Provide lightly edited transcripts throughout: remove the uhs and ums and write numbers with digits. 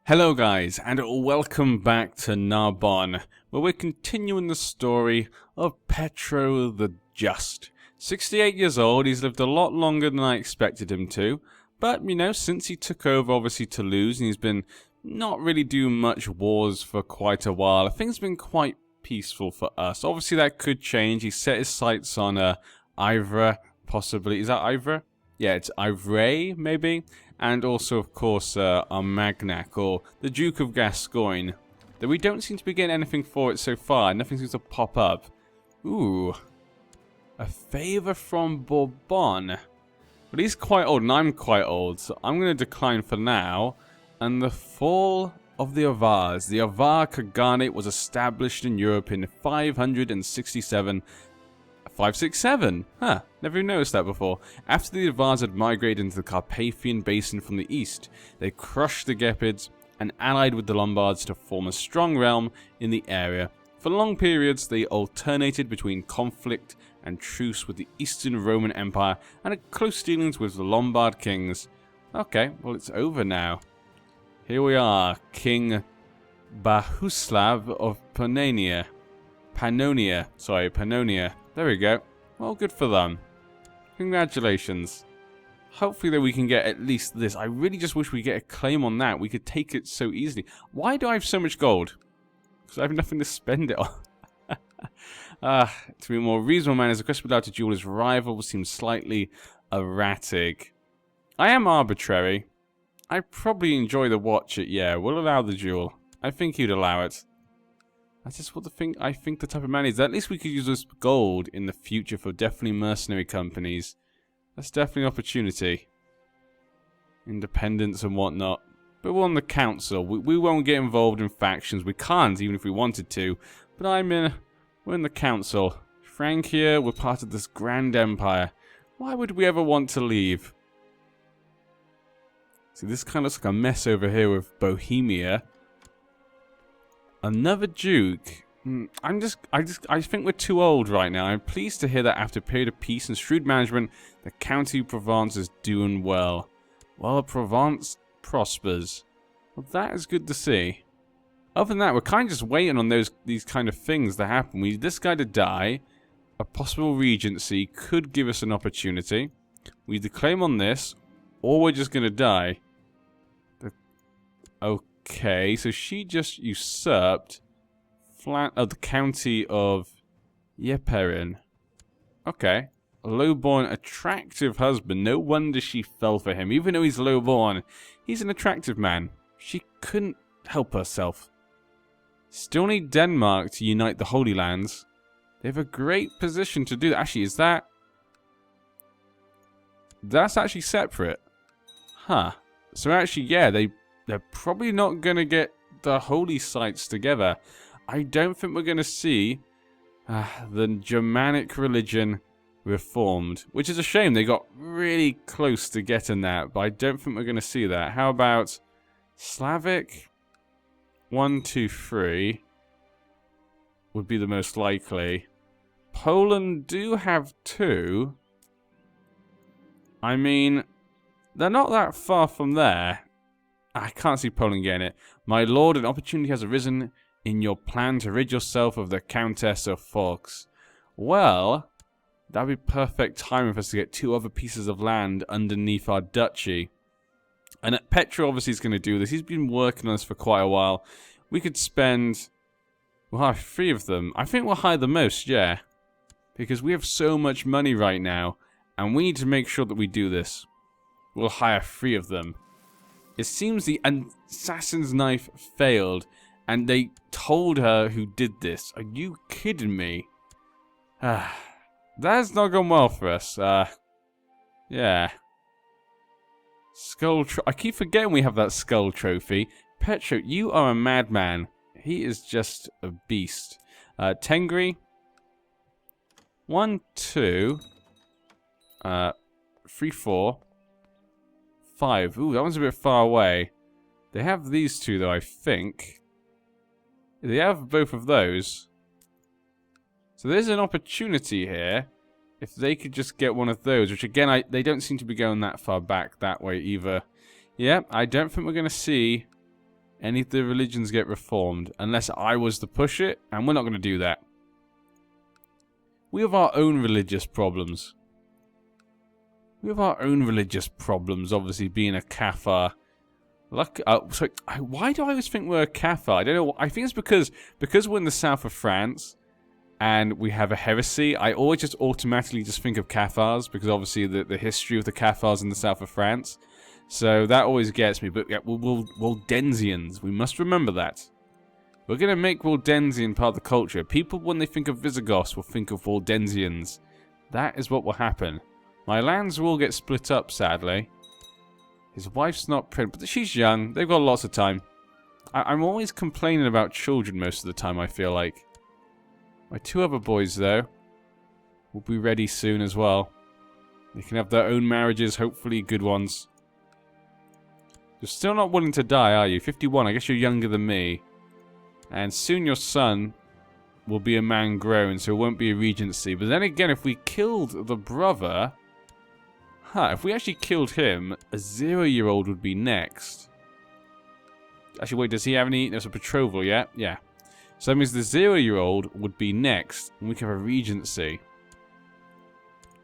Hello guys, and welcome back to Narbonne, where we're continuing the story of Petro the Just. 68 years old, he's lived a lot longer than I expected him to, but, you know, since he took over, obviously, Toulouse, and he's been not really doing much wars for quite a while, things have been quite peaceful for us. Obviously, that could change. He set his sights on Ivre, possibly. Is that Ivre? Yeah, it's Ivray, maybe? And also, of course, Armagnac, or the Duke of Gascoigne. Though we don't seem to be getting anything for it so far. Nothing seems to pop up. Ooh. A favour from Bourbon. But he's quite old, and I'm quite old, so I'm going to decline for now. And the fall of the Avars. The Avar Khaganate was established in Europe in 567. 567? Huh, never even noticed that before. After the Avars had migrated into the Carpathian Basin from the east, they crushed the Gepids and allied with the Lombards to form a strong realm in the area. For long periods, they alternated between conflict and truce with the Eastern Roman Empire and had close dealings with the Lombard kings. Okay, well it's over now. Here we are, King Bohuslav of Pannonia. There we go. Well, good for them. Congratulations. Hopefully that we can get at least this. I really just wish we get a claim on that. We could take it so easily. Why do I have so much gold? Because I have nothing to spend it on. To be a more reasonable man, as a quest without a duel, his rival seems slightly erratic. I am arbitrary. I probably enjoy the watch it, yeah. We'll allow the duel. I think he'd allow it. That's just what I think the type of man is. At least we could use this gold in the future for definitely mercenary companies. That's definitely an opportunity. Independence and whatnot. But we're on the council. We won't get involved in factions. We can't, even if we wanted to. But we're in the council. Francia, we're part of this grand empire. Why would we ever want to leave? See, this kind of looks like a mess over here with Bohemia. Another duke. I think we're too old right now. I'm pleased to hear that after a period of peace and shrewd management, the county of Provence is doing well. Well, Provence prospers. Well, that is good to see. Other than that, we're kind of just waiting on these kind of things to happen. We need this guy to die. A possible regency could give us an opportunity. We either claim on this, or we're just going to die. Okay, so she just usurped the county of Yeperin. Okay. A low-born, attractive husband. No wonder she fell for him. Even though he's low-born, he's an attractive man. She couldn't help herself. Still need Denmark to unite the Holy Lands. They have a great position to do that. Actually, is that... That's actually separate. Huh. So actually, yeah, they're probably not going to get the holy sites together. I don't think we're going to see the Germanic religion reformed. Which is a shame. They got really close to getting that. But I don't think we're going to see that. How about Slavic? 1, 2, 3 would be the most likely. Poland do have 2. I mean, they're not that far from there. I can't see Poland getting it. My lord, an opportunity has arisen in your plan to rid yourself of the Countess of Forks. Well, that would be perfect timing for us to get 2 other pieces of land underneath our duchy. And Petro obviously is going to do this. He's been working on this for quite a while. We could spend... We'll have 3 of them. I think we'll hire the most, yeah. Because we have so much money right now. And we need to make sure that we do this. We'll hire 3 of them. It seems the assassin's knife failed, and they told her who did this. Are you kidding me? That's not gone well for us. Yeah. I keep forgetting we have that skull trophy. Petro, you are a madman. He is just a beast. Tengri. 1, 2. 3, 4. 5. Ooh, that one's a bit far away. They have these 2, though, I think. They have both of those. So there's an opportunity here. If they could just get one of those, which again, they don't seem to be going that far back that way either. Yeah, I don't think we're going to see any of the religions get reformed unless I was to push it, and we're not going to do that. We have our own religious problems. Obviously being a Cathar. Sorry, why do I always think we're a Cathar? I don't know. I think it's because we're in the south of France and we have a heresy. I always just automatically just think of Cathars because obviously the history of the Cathars in the south of France. So that always gets me. But yeah, Waldensians, we must remember that. We're going to make Waldensian part of the culture. People, when they think of Visigoths, will think of Waldensians. That is what will happen. My lands will get split up, sadly. His wife's not pregnant, but she's young. They've got lots of time. I'm always complaining about children most of the time, I feel like. My two other boys, though, will be ready soon as well. They can have their own marriages, hopefully good ones. You're still not willing to die, are you? 51, I guess you're younger than me. And soon your son will be a man grown, so it won't be a regency. But then again, if we killed the brother... if we actually killed him, a 0-year-old would be next. Actually, wait, does he have any... There's a betrothal, yeah? Yeah. So that means the 0-year-old would be next, and we can have a regency.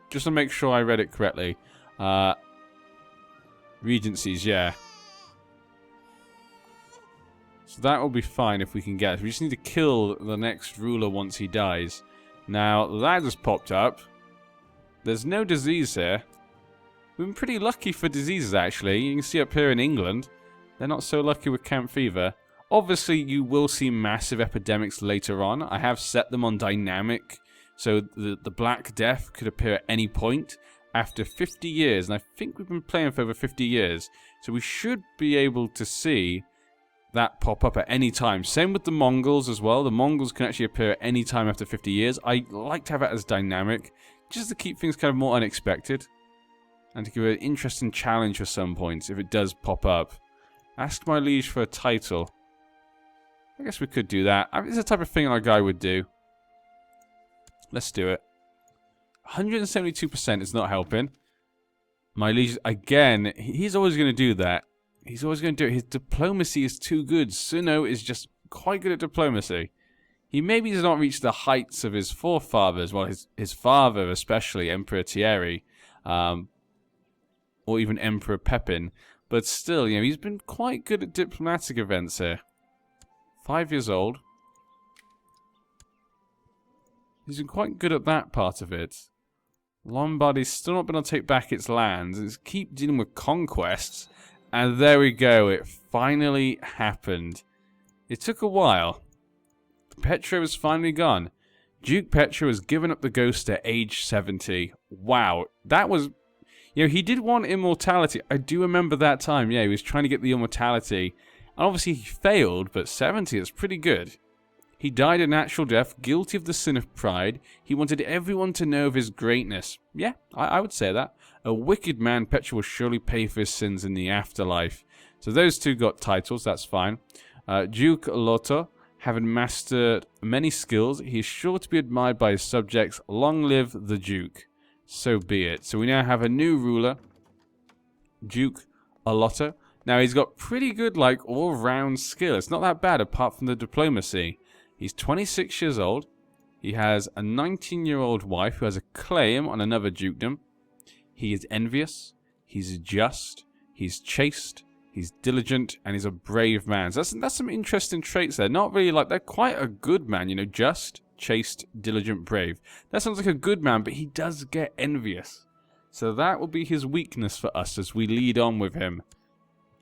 Just to make sure I read it correctly. Regencies, yeah. So that will be fine if we can get it. We just need to kill the next ruler once he dies. Now, that just popped up. There's no disease here. We've been pretty lucky for diseases, actually. You can see up here in England, they're not so lucky with camp fever. Obviously, you will see massive epidemics later on. I have set them on dynamic, so the Black Death could appear at any point after 50 years. And I think we've been playing for over 50 years. So we should be able to see that pop up at any time. Same with the Mongols as well. The Mongols can actually appear at any time after 50 years. I like to have it as dynamic, just to keep things kind of more unexpected. And to give it an interesting challenge for some points, if it does pop up. Ask my liege for a title. I guess we could do that. I mean, it's the type of thing our guy would do. Let's do it. 172% is not helping. My liege, again, he's always going to do that. He's always going to do it. His diplomacy is too good. Suno is just quite good at diplomacy. He maybe does not reach the heights of his forefathers. Well, his father, especially, Emperor Thierry. Or even Emperor Pepin. But still, you know, he's been quite good at diplomatic events here. 5 years old. He's been quite good at that part of it. Lombardy's still not been able to take back its lands. It's keep dealing with conquests. And there we go. It finally happened. It took a while. Petro is finally gone. Duke Petro has given up the ghost at age 70. Wow. That was... You know, he did want immortality. I do remember that time. Yeah, he was trying to get the immortality. And obviously he failed, but 70 is pretty good. He died a natural death, guilty of the sin of pride. He wanted everyone to know of his greatness. Yeah, I would say that. A wicked man, Petro will surely pay for his sins in the afterlife. So those two got titles, that's fine. Duke Lotto, having mastered many skills, he is sure to be admired by his subjects. Long live the Duke. So be it. So we now have a new ruler, Duke Lotto. Now he's got pretty good, like, all-round skill. It's not that bad apart from the diplomacy. He's 26 years old. He has a 19-year-old wife who has a claim on another dukedom. He is envious. He's just. He's chaste. He's diligent, and he's a brave man. So that's some interesting traits there. Not really like, they're quite a good man, you know, just, chaste, diligent, brave. That sounds like a good man, but he does get envious. So that will be his weakness for us as we lead on with him.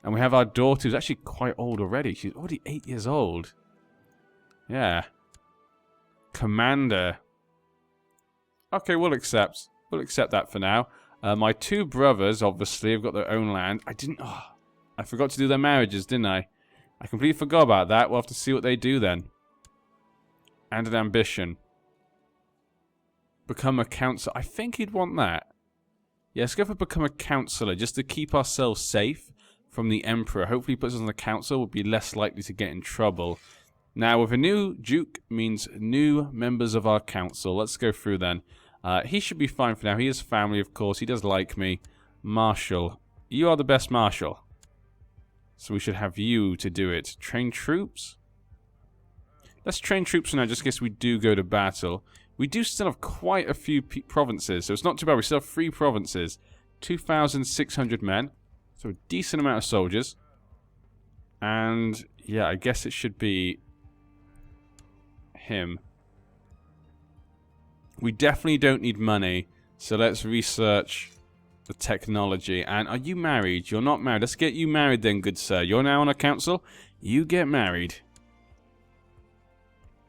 And we have our daughter who's actually quite old already. She's already 8 years old. Yeah. Commander. Okay, we'll accept. We'll accept that for now. My two brothers, obviously, have got their own land. I forgot to do their marriages, didn't I? I completely forgot about that. We'll have to see what they do then. And an ambition. Become a councillor. I think he'd want that. Yeah, let's go for become a councillor, just to keep ourselves safe from the Emperor. Hopefully he puts us on the council. We'll be less likely to get in trouble. Now, with a new duke means new members of our council. Let's go through then. He should be fine for now. He has family, of course. He does like me. Marshal. You are the best marshal. So we should have you to do it. Train troops? Let's train troops now, just in case we do go to battle. We do still have quite a few provinces, so it's not too bad. We still have 3 provinces. 2,600 men. So a decent amount of soldiers. And, yeah, I guess it should be him. We definitely don't need money, so let's research the technology. And are you married? You're not married. Let's get you married then, good sir. You're now on a council. You get married.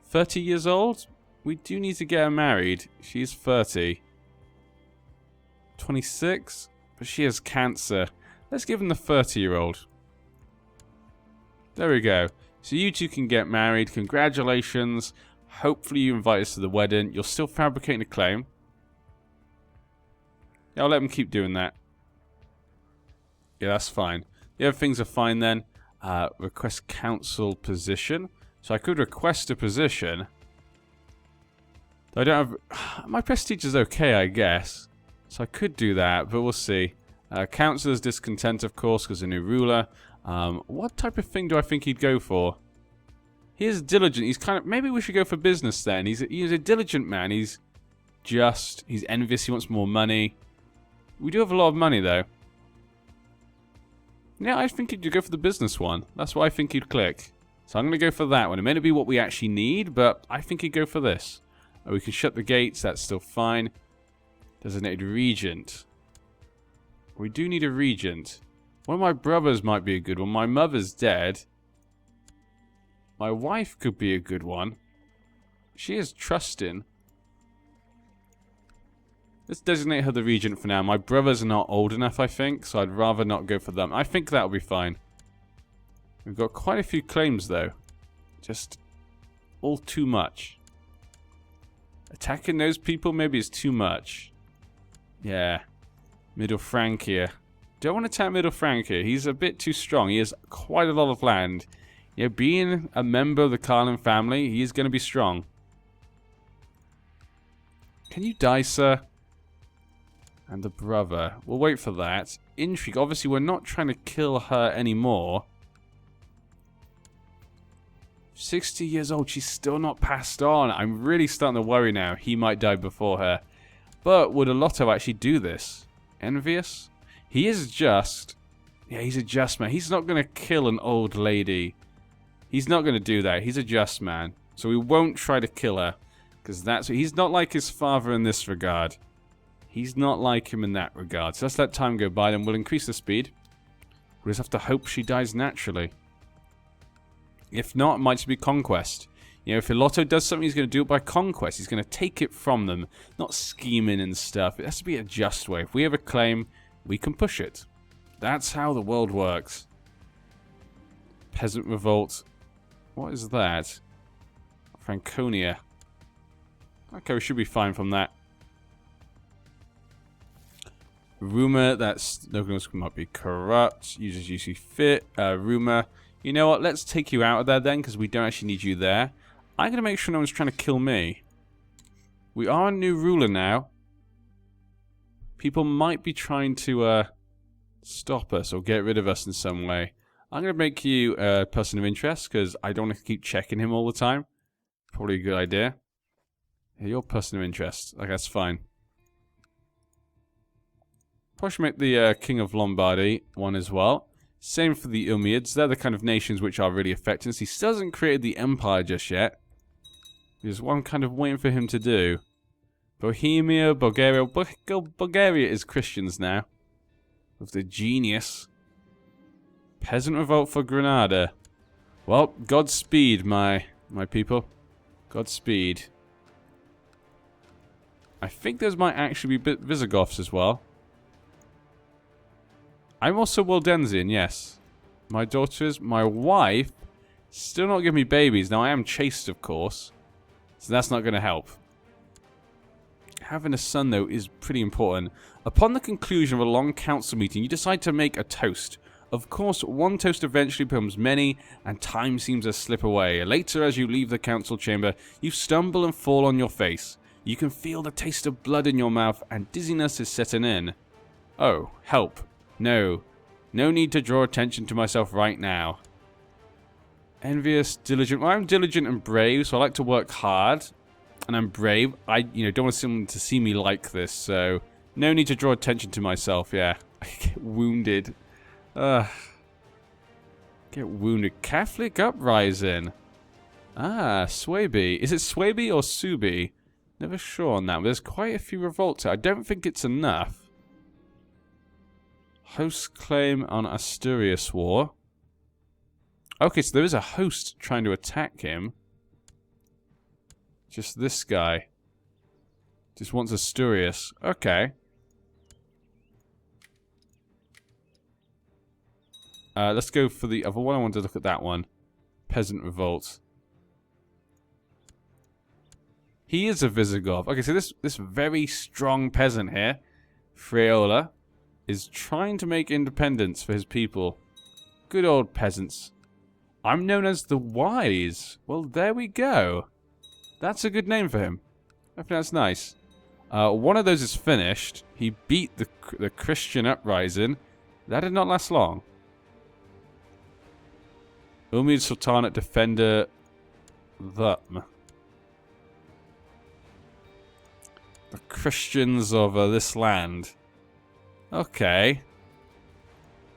30 years old? We do need to get her married. She's 30. 26? But she has cancer. Let's give him the 30-year-old. There we go. So you two can get married. Congratulations. Hopefully you invite us to the wedding. You're still fabricating a claim. Yeah, I'll let them keep doing that. Yeah, that's fine. The other things are fine then. Request council position. So I could request a position. I don't have... My prestige is okay, I guess. So I could do that, but we'll see. Councilor's discontent, of course, because a new ruler. What type of thing do I think he'd go for? He is diligent. He's kind of... Maybe we should go for business then. He's a diligent man. He's just... He's envious. He wants more money. We do have a lot of money, though. Yeah, I think he'd go for the business one. That's what I think he'd click. So I'm going to go for that one. It may not be what we actually need, but I think he'd go for this. We can shut the gates. That's still fine. Designated regent. We do need a regent. One of my brothers might be a good one. My mother's dead. My wife could be a good one. She is trusting. Let's designate her the regent for now. My brothers are not old enough, I think, so I'd rather not go for them. I think that'll be fine. We've got quite a few claims, though. Just all too much. Attacking those people maybe is too much. Yeah. Middle Francia. Don't want to attack Middle Francia. He's a bit too strong. He has quite a lot of land. You know, being a member of the Carlin family, he is going to be strong. Can you die, sir? And the brother. We'll wait for that. Intrigue. Obviously, we're not trying to kill her anymore. 60 years old. She's still not passed on. I'm really starting to worry now. He might die before her. But would Alotto actually do this? Envious? He is just. Yeah, he's a just man. He's not going to kill an old lady. He's not going to do that. He's a just man. So we won't try to kill her. Because that's... He's not like his father in this regard. He's not like him in that regard. So let's let time go by. Then we'll increase the speed. We'll just have to hope she dies naturally. If not, it might just be conquest. You know, if Alotto does something, he's going to do it by conquest. He's going to take it from them. Not scheming and stuff. It has to be a just way. If we have a claim, we can push it. That's how the world works. Peasant revolt. What is that? Franconia. Okay, we should be fine from that. Rumor that locals might be corrupt. Users usually fit. Rumor. You know what? Let's take you out of there then, because we don't actually need you there. I'm going to make sure no one's trying to kill me. We are a new ruler now. People might be trying to stop us or get rid of us in some way. I'm going to make you a person of interest, because I don't want to keep checking him all the time. Probably a good idea. Yeah, you're a person of interest. Like, that's fine. Probably should make the King of Lombardy one as well. Same for the Umayyads. They're the kind of nations which are really affecting us. He still hasn't created the empire just yet. There's one kind of waiting for him to do. Bohemia, Bulgaria. Bulgaria is Christians now. With the genius. Peasant revolt for Granada. Well, Godspeed, my people. Godspeed. I think those might actually be Visigoths as well. I'm also Waldensian, yes. My daughters, my wife, still not giving me babies. Now, I am chaste, of course. So that's not going to help. Having a son, though, is pretty important. Upon the conclusion of a long council meeting, you decide to make a toast. Of course, one toast eventually becomes many, and time seems to slip away. Later, as you leave the council chamber, you stumble and fall on your face. You can feel the taste of blood in your mouth, and dizziness is setting in. Oh, help. No. No need to draw attention to myself right now. Envious, diligent. Well, I'm diligent and brave, so I like to work hard. And I'm brave. I, don't want someone to see me like this, so no need to draw attention to myself, yeah. I get wounded. Get wounded. Catholic uprising. Ah, Swaby. Is it Swaby or Subi? Never sure on that, but there's quite a few revolts. I don't think it's enough. Host claim on Asturias War. Okay, so there is a host trying to attack him. Just this guy. Just wants Asturias. Okay. Let's go for the other one. I want to look at that one. Peasant revolt. He is a Visigoth. Okay, so this very strong peasant here, Freola, is trying to make independence for his people. Good old peasants. I'm known as the Wise. Well, there we go. That's a good name for him. I think that's nice. One of those is finished. He beat the Christian uprising. That did not last long. Umid Sultanate Defender them. The Christians of this land. Okay.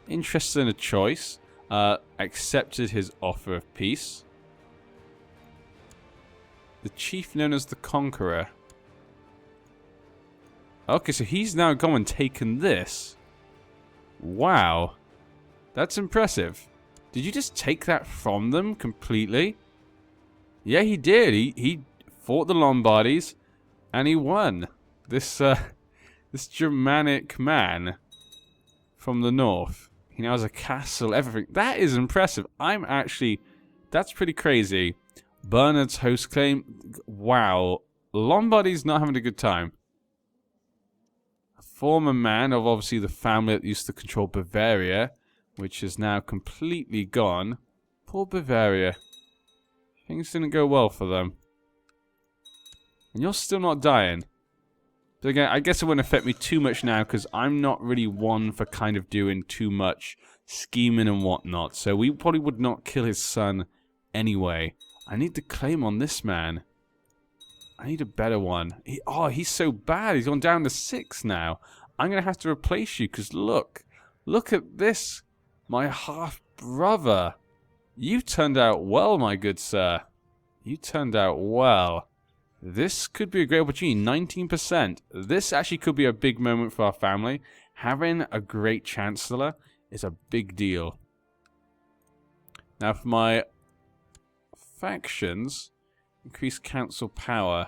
Interested in a choice. Accepted his offer of peace. The chief known as the Conqueror. Okay, so he's now gone and taken this. Wow. That's impressive. Did you just take that from them completely? Yeah, he did. He fought the Lombardies and he won. This Germanic man from the north. He now has a castle, everything. That is impressive. That's pretty crazy. Bernard's host claim. Wow. Lombardy's not having a good time. A former man of obviously the family that used to control Bavaria, which is now completely gone. Poor Bavaria. Things didn't go well for them. And you're still not dying. But again, I guess it wouldn't affect me too much now because I'm not really one for kind of doing too much scheming and whatnot. So we probably would not kill his son anyway. I need to claim on this man. I need a better one. He's so bad. He's gone down to 6 now. I'm going to have to replace you because look. Look at this. My half-brother. You turned out well, my good sir. You turned out well. This could be a great opportunity. 19%. This actually could be a big moment for our family. Having a great chancellor is a big deal. Now for my factions, increase council power.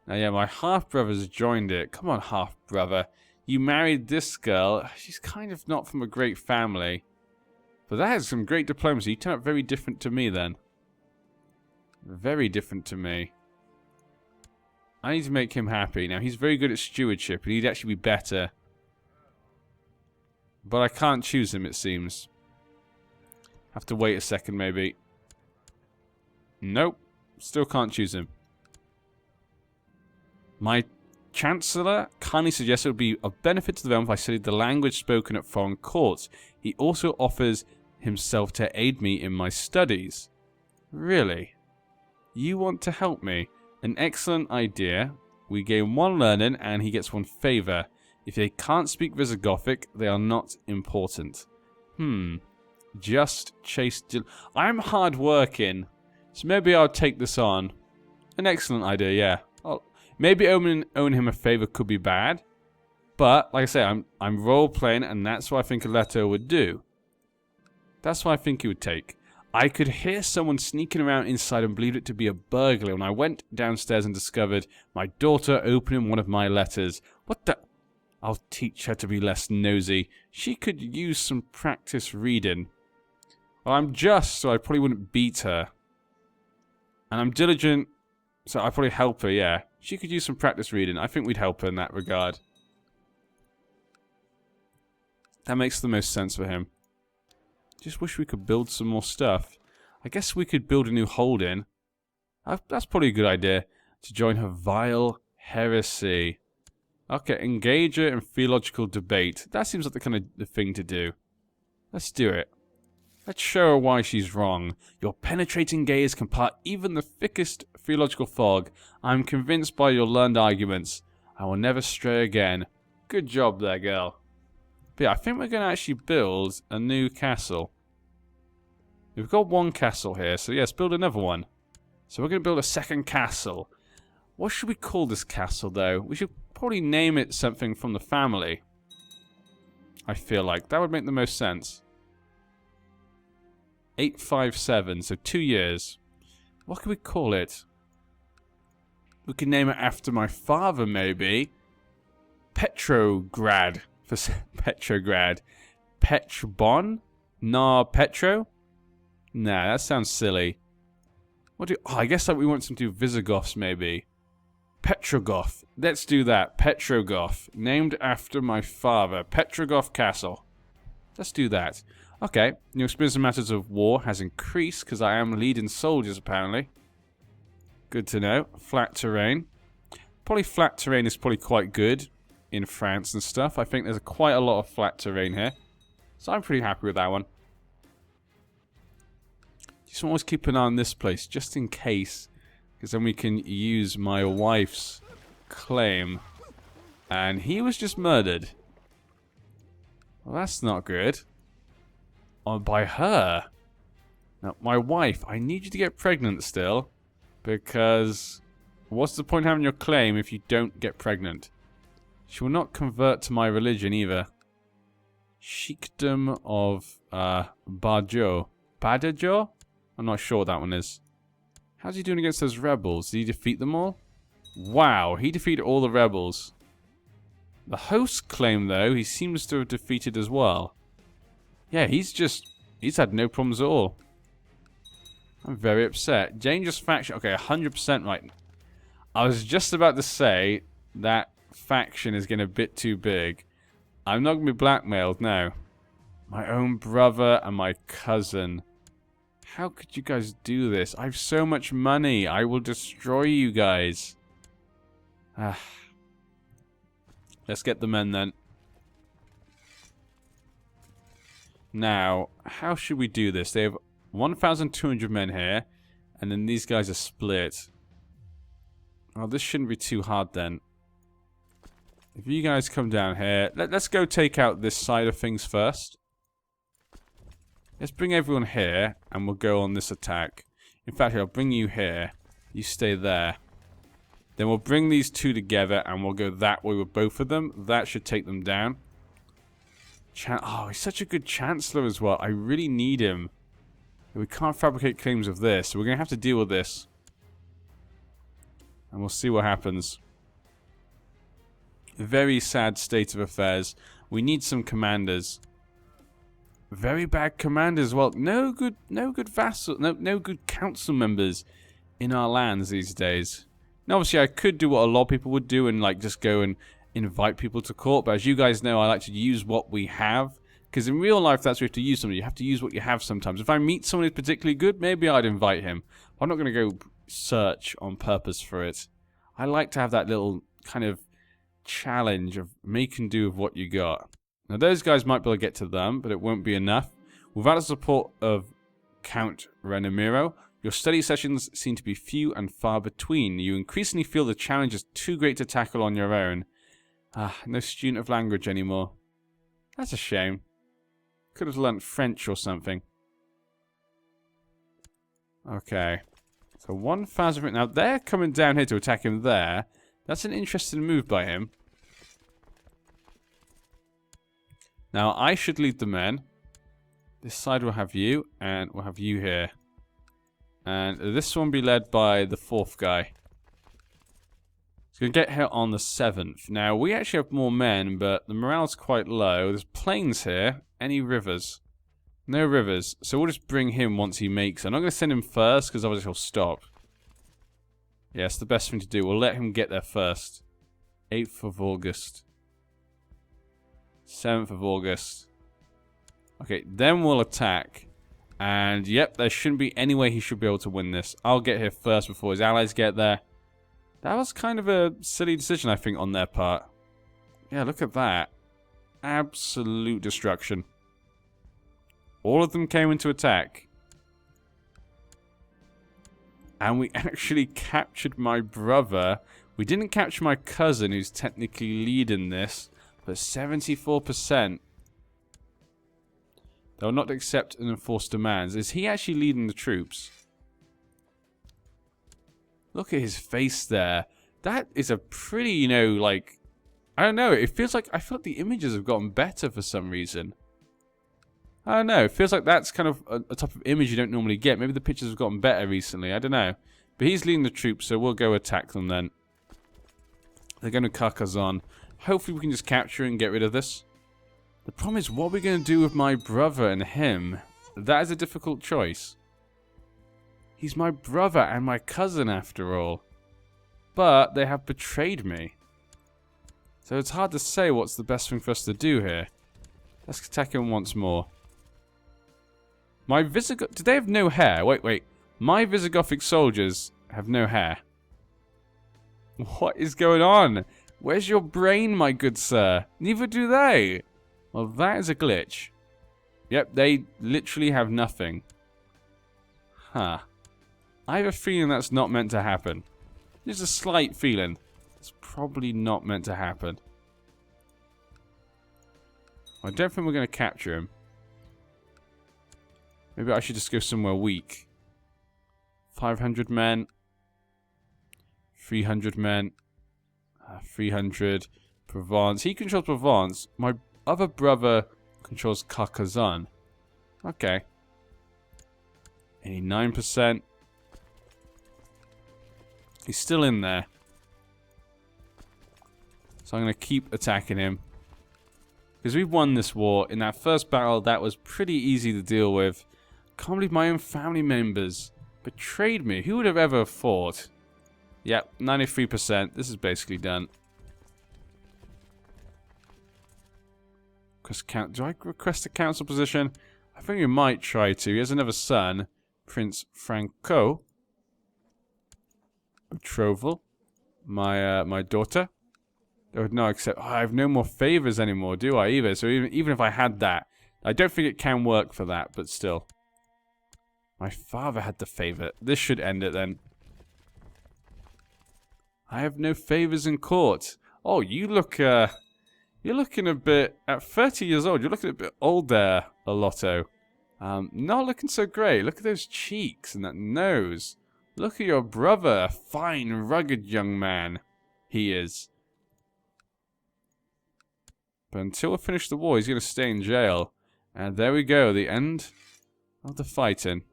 Now yeah, my half-brother's joined it. Come on, half-brother. You married this girl. She's kind of not from a great family. But that has some great diplomacy. You turn out very different to me then. Very different to me. I need to make him happy. Now, he's very good at stewardship, and he'd actually be better. But I can't choose him, it seems. Have to wait a second, maybe. Nope. Still can't choose him. My Chancellor kindly suggests it would be of benefit to them if I studied the language spoken at foreign courts. He also offers himself to aid me in my studies. Really? You want to help me? An excellent idea. We gain 1 learning and he gets 1 favor. If they can't speak Visigothic, they are not important. Just chase... I'm hard working, so maybe I'll take this on. An excellent idea, yeah. Maybe owing him a favor could be bad. But, like I say, I'm role-playing and that's what I think a letter would do. That's what I think he would take. I could hear someone sneaking around inside and believed it to be a burglar when I went downstairs and discovered my daughter opening one of my letters. What the... I'll teach her to be less nosy. She could use some practice reading. Well, I'm just, so I probably wouldn't beat her. And I'm diligent, so I'd probably help her, yeah. She could use some practice reading. I think we'd help her in that regard. That makes the most sense for him. Just wish we could build some more stuff. I guess we could build a new holding. That's probably a good idea. To join her vile heresy. Okay, engage her in theological debate. That seems like the kind of the thing to do. Let's do it. Let's show her why she's wrong. Your penetrating gaze can part even the thickest theological fog. I'm convinced by your learned arguments. I will never stray again. Good job there, girl. But yeah, I think we're going to actually build a new castle. We've got one castle here, so yes, build another one. So we're going to build a second castle. What should we call this castle, though? We should probably name it something from the family. I feel like that would make the most sense. 857, so 2 years. What can we call it? We can name it after my father, maybe. Petrograd. For Petrograd. Petrobon? Petro? Nah, that sounds silly. What do? Oh, I guess we want some to do Visigoths, maybe. Petrogoth. Let's do that. Petrogoth. Named after my father. Petrogoth Castle. Let's do that. Okay. Your experience in matters of war has increased because I am leading soldiers, apparently. Good to know. Flat terrain. Probably flat terrain is probably quite good in France and stuff. I think there's quite a lot of flat terrain here. So I'm pretty happy with that one. Just always keep an eye on this place, just in case. Because then we can use my wife's claim. And he was just murdered. Well, that's not good. Or by her. Now, my wife, I need you to get pregnant still. Because what's the point of having your claim if you don't get pregnant? She will not convert to my religion either. Sheikdom of Barjo. Badajo? I'm not sure what that one is. How's he doing against those rebels? Did he defeat them all? Wow, he defeated all the rebels. The host claim, though, he seems to have defeated as well. Yeah, he's had no problems at all. I'm very upset. Dangerous faction. Okay, 100% right. I was just about to say that faction is getting a bit too big. I'm not going to be blackmailed now. My own brother and my cousin. How could you guys do this? I have so much money. I will destroy you guys. Let's get the men then. Now, how should we do this? They have 1,200 men here. And then these guys are split. Oh, this shouldn't be too hard then. If you guys come down here. Let's go take out this side of things first. Let's bring everyone here, and we'll go on this attack. In fact, I'll bring you here. You stay there. Then we'll bring these two together, and we'll go that way with both of them. That should take them down. Oh, he's such a good Chancellor as well. I really need him. We can't fabricate claims of this, so we're going to have to deal with this. And we'll see what happens. A very sad state of affairs. We need some commanders. Very bad commanders. Well, no good vassal, no good council members in our lands these days. Now, obviously, I could do what a lot of people would do and like just go and invite people to court. But as you guys know, I like to use what we have because in real life, that's where you have to use something. You have to use what you have sometimes. If I meet someone who's particularly good, maybe I'd invite him. I'm not going to go search on purpose for it. I like to have that little kind of challenge of make and do with what you got. Now, those guys might be able to get to them, but it won't be enough. Without the support of Count Renomiro, your study sessions seem to be few and far between. You increasingly feel the challenge is too great to tackle on your own. No student of language anymore. That's a shame. Could have learnt French or something. Okay. So 1,000... Now, they're coming down here to attack him there. That's an interesting move by him. Now, I should lead the men. This side will have you, and we'll have you here. And this one will be led by the fourth guy. He's going to get here on the 7th. Now, we actually have more men, but the morale's quite low. There's plains here. Any rivers? No rivers. So we'll just bring him once he makes it. I'm not going to send him first, because otherwise he'll stop. Yeah, it's the best thing to do. We'll let him get there first. 8th of August. 7th of August. Okay, then we'll attack. And, yep, there shouldn't be any way he should be able to win this. I'll get here first before his allies get there. That was kind of a silly decision, I think, on their part. Yeah, look at that. Absolute destruction. All of them came into attack. And we actually captured my brother. We didn't capture my cousin, who's technically leading this, but 74%. They will not accept and enforce demands. Is he actually leading the troops? Look at his face there. That is a pretty, you know, like... I don't know. It feels like... I feel like the images have gotten better for some reason. I don't know. It feels like that's kind of a type of image you don't normally get. Maybe the pictures have gotten better recently. I don't know. But he's leading the troops, so we'll go attack them then. They're going to Carcassonne. Hopefully we can just capture and get rid of this. The problem is, what are we going to do with my brother and him? That is a difficult choice. He's my brother and my cousin, after all. But they have betrayed me. So it's hard to say what's the best thing for us to do here. Let's attack him once more. My Visigoth... Do they have no hair? Wait. My Visigothic soldiers have no hair. What is going on? Where's your brain, my good sir? Neither do they. Well, that is a glitch. Yep, they literally have nothing. Huh. I have a feeling that's not meant to happen. There's a slight feeling. It's probably not meant to happen. I don't think we're going to capture him. Maybe I should just go somewhere weak. 500 men. 300 men. 300. Provence. He controls Provence. My other brother controls Carcassonne. Okay. 89%. He's still in there. So I'm going to keep attacking him. Because we've won this war. In that first battle, that was pretty easy to deal with. Can't believe my own family members betrayed me. Who would have ever thought? Yep, 93%. This is basically done. Do I request a council position? I think we might try to. He has another son, Prince Franco. Betrothal. My daughter. They would not accept. Oh, I have no more favors anymore, do I? Either. So even if I had that, I don't think it can work for that. But still, my father had the favor. This should end it then. I have no favors in court. Oh, you look. You're looking a bit. At 30 years old, you're looking a bit old there, Alotto. Not looking so great. Look at those cheeks and that nose. Look at your brother, a fine, rugged young man. He is. But until we finish the war, he's going to stay in jail. And there we go, the end of the fighting.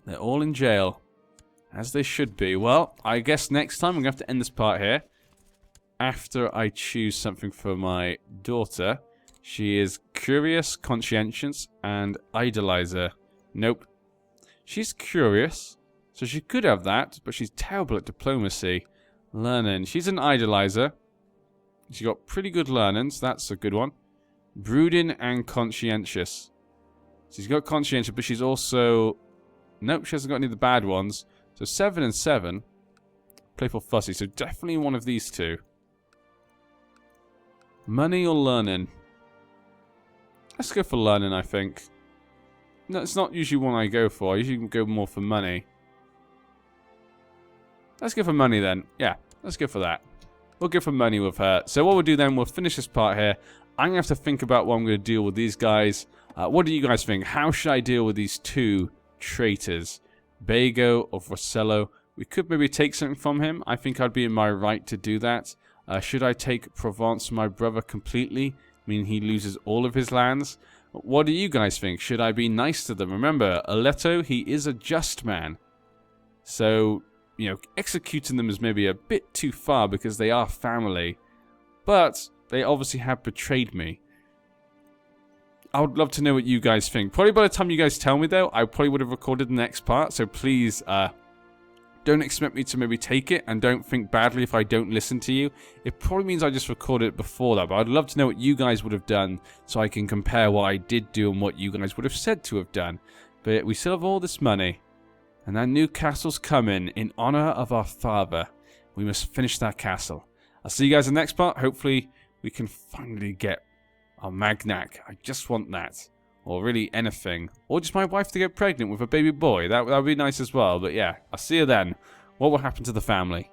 They're all in jail. As they should be. Well, I guess next time I'm going to have to end this part here. After I choose something for my daughter. She is curious, conscientious, and idolizer. Nope. She's curious, so she could have that, but she's terrible at diplomacy. Learning. She's an idolizer. She's got pretty good learning, so that's a good one. Brooding and conscientious. She's got conscientious, but she's also... Nope, she hasn't got any of the bad ones. So 7 and 7. Playful fussy, so definitely one of these two. Money or learning? Let's go for learning, I think. No, it's not usually one I go for. I usually go more for money. Let's go for money then. Yeah, let's go for that. We'll go for money with her. So what we'll do then, we'll finish this part here. I'm going to have to think about what I'm going to deal with these guys. What do you guys think? How should I deal with these two traitors? Bago or Rossello? We could maybe take something from him. I think I'd be in my right to do that. Should I take Provence from my brother completely? I mean, he loses all of his lands. What do you guys think? Should I be nice to them? Remember, Aletto, he is a just man. So, you know, executing them is maybe a bit too far because they are family. But they obviously have betrayed me. I would love to know what you guys think. Probably by the time you guys tell me, though, I probably would have recorded the next part. So please, don't expect me to maybe take it, and don't think badly if I don't listen to you. It probably means I just recorded it before that, but I'd love to know what you guys would have done so I can compare what I did do and what you guys would have said to have done. But we still have all this money, and that new castle's coming in honor of our father. We must finish that castle. I'll see you guys in the next part. Hopefully, we can finally get our Magnac. I just want that. or really anything. Or just my wife to get pregnant with a baby boy. That would be nice as well. But yeah, I'll see you then. What will happen to the family?